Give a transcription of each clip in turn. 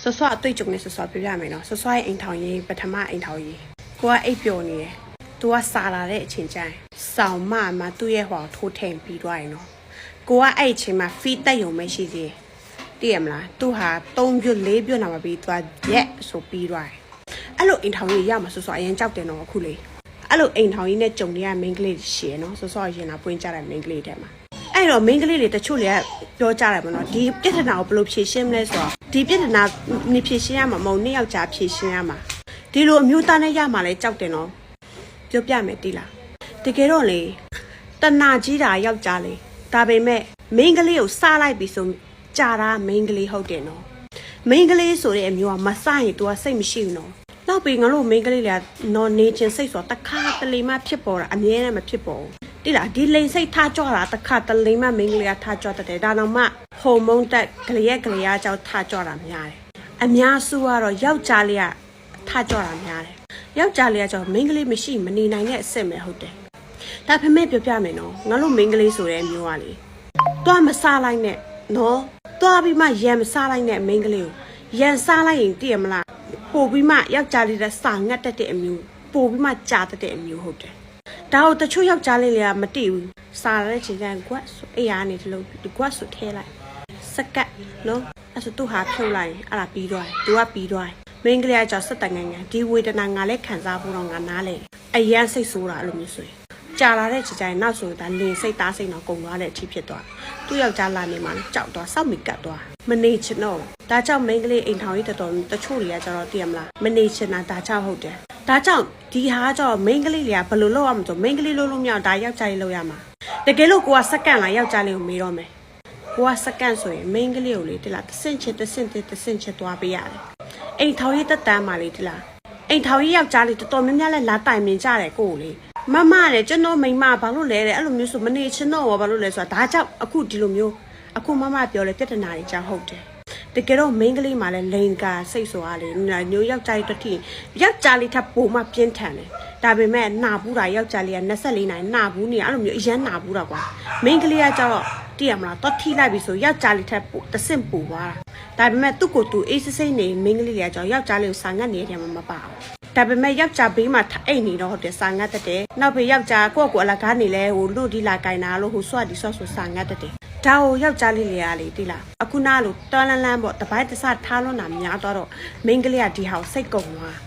ဆော့ဆော့အတွေ့အကြုံနဲ့ဆော့ဆော့ပြပြမယ်နော်ဆော့ဆော့ရဲ့အိမ်ထောင်ရေးပထမအိမ်ထောင်ရေးကိုကအိပ်ပျော်နေတယ်သူကစာလာတဲ့အချိန်ကျရင်ဆောင်မမှာသူ့ရဲ့ဟောထိုးထင်ပြီးသွားရင်နော်ကိုကအဲ့အချိန်မှာ feed တက်ရုံမရှိသေးတည်ရမလားသူဟာ3ပြွ4ပြွနာမပြီးသွားရက်ဆိုပြီးသွားတယ်အဲ့လိုအိမ်ထောင်ရေးရမှာဆော့ဆော့အရင်ကြောက်တယ်နော်အခုလေအဲ့လိုအိမ်ထောင်ရေးနဲ့ကြုံနေရ main ကလေးရှည်နော်ဆော့ဆော့ရင်လာပွင့်ကြတဲ့ main ကလေးတဲ့မှာအဲ့တော့ main ကလေးတွေတချို့တွေကပြောကြတယ်မနော်ဒီပြဿနာကိုဘယ်လိုဖြေရှင်းမလဲဆိုတော့ဒီပြဿနာနေဖြေရှင်းရမှာမဟုတ်နှစ်ယောက်ကြာဖြေရှင်းရမှာဒီလိုအမျိုးသားနဲ့ရမှာလဲကြောက်တယ်နော်ပြောပြမယ်တိလားတကယ်တော့လေတနာကြီးတာယောက်ျားလေဒါပေမဲ့ main ကလေးကိုစားလိုက်ပြီဆိုကြာတာ main ကလေးဟုတ်တယ်နော် main ကလေးဆိုတဲ့အမျိုးကမစားရင် तू ကစိတ်မရှိဘူးနော်နောက်ပြီးငါတို့ main ကလေးတွေကနော်နေချင်းစိတ်ဆိုတခါတလေမှဖြစ်ပေါ်တာအမြဲတမ်းမဖြစ်ပေါ်ဘူးတိလားဒီလိန်စိတ်ထားကြွတာတခါတလေမှ main ကလေးကထားကြွတတ်တယ်ဒါတော့မှဟော်မုန်းတက်ကလေးရဲ့ကလေးအကြောင်းထားကြွတာများတယ်အများစုကတော့ယောက်ျားလေးကထားကြွတာများတယ်ယောက်ျားလေးကကြောင့် main ကလေးမရှိမနေနိုင်တဲ့အဆင့်ပဲဟုတ်တယ်ဒါပေမဲ့ပြောပြမယ်နော်ငါတို့ main ကလေးဆိုတဲ့မျိုးကလေတွားမစားလိုက်နဲ့နော်တွားပြီးမှရံမစားလိုက်နဲ့ main ကလေးကိုရံစားလိုက်ရင်တည်ရမလားပို့ပြီးမှယောက်ျားလေးတဲ့စာငတ်တတ်တဲ့အမျိုးပို့ပြီးမှကြာတတ်တဲ့အမျိုးဟုတ်တယ်ဒါကိုတချို့ယောက်ျားလေးတွေကမတိဘူးစားတဲ့ချိန်ကျရင်ကွက်ဆိုအေးရနေတလို့ဒီကွက်ဆိုထဲလိုက်စကတ်နော်အဲ့ဆိုသူဟာဖြုတ်လိုက်အဲ့ဒါပြီးသွားတယ်သူကပြီးသွားတယ်မင်းကလေးကကြောက်စက်တန်ငန်းငန်းဒီဝေဒနာငါလည်းခံစားဖို့တော့ငါနားလေအရန်စိတ်ဆိုးတာအဲ့လိုမျိုးဆိုရင်ကြာလာတဲ့ချိန်ကျရင်နောက်ဆိုဒါလင်စိတ်သားစိတ်တော့ကုန်သွားတဲ့အထိဖြစ်သွားသူ့ယောက်ျားလာနေမှကြောက်သွားစောက်မိကတ်သွားမနေချင်တော့ဒါကြောင့်မင်းကလေးအိမ်ထောင်ရေးတော်တချို့တွေကကျတော့တည်ရမလားမနေချင်တာဒါကြောင့်ဟုတ်တယ်ဒါကြောင့်ဒီဟာကျတော့ main ကလေးတွေကဘယ်လိုလုပ်ရမလဲဆို main ကလေးလုပ်လို့မရဒါယောက်ျားလေးလုပ်ရမှာတကယ်လို့ကိုကစက္ကန့်လားယောက်ျားလေးကိုမေးတော့မယ်ကိုကစက္ကန့်ဆိုရင် main ကလေးကိုလေတိလားတဆင့်ချစ်သွားပေးရတယ်အိမ်ထောင်ရေးတက်တန်းမှာလေတိလားအိမ်ထောင်ရေးယောက်ျားလေးတော်တော်များများလဲလာတိုင်မြင်ကြတယ်ကိုကိုလေမမနဲ့ကျွန်တော်မိမဘာလို့လဲတဲ့အဲ့လိုမျိုးဆိုမနေချင်တော့ဘာလို့လဲဆိုတာဒါကြောင့်အခုဒီလိုမျိုးအခုမမပြောလဲပြဿနာတွေကြောင့်ဟုတ်တယ်တကယ်တော့ main ကလေးမှလည်းလိန်ကာစိတ်ဆိုအားလေညိုယောက်ျားလေးတစ်ထိယောက်ျားလေးထပ်ပိုမှပြင်းထန်တယ်ဒါပေမဲ့နာဘူးတာယောက်ျားလေးက24နိုင်နာဘူးနေအဲ့လိုမျိုးအရန်နာဘူးတာကွာ main ကလေးကကျတော့တည်ရမလားတော့ထိလိုက်ပြီဆိုယောက်ျားလေးထပ်ပိုတဆင့်ပိုသွားတာဒါပေမဲ့သူ့ကိုသူအေးစိစိနေ main ကလေးတွေကကျတော့ယောက်ျားလေးကိုစာငတ်နေတယ်မှမပါဘူးဒါပေမဲ့ယောက်ျားဘေးမှာအိတ်နေတော့ဟုတ်တယ်စာငတ်တတ်တယ်နောက်ပြီးယောက်ျားကိုယ့်ကိုအလကားနေလဲဟိုလူဒီလာကင်နာလို့ဟိုဆွတ်ဒီဆွတ်ဆိုစာငတ်တတ်တယ်ဒါကိုယောက်ျားလေးတွေကလေတိလားအခုနားလို့တော်လန်းလန်းပေါ့တပိုင်းတစထားလွန်းတာများတော့ main ကလေးကဒီဟာကိုစိတ်ကုန်သွား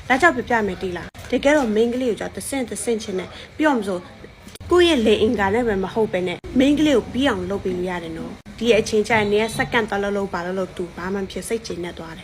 ဒါကြောင့်ပြပြမယ်တိလားတကယ်တော့ main ကလေးကိုကြောတဆင့်ချင်းနဲ့ပြောမှဆိုကိုယ့်ရဲ့လေအင်္ဂါနဲ့ပဲမဟုတ်ပဲနဲ့ main ကလေးကိုပြီးအောင်လုပ်ပေးလို့ရတယ်နော်ဒီအချိန်ကျရင်နေစက္ကန့်တော်လုံးပါလို့သူဘာမှဖြစ်စိတ်ချနေသွားတယ်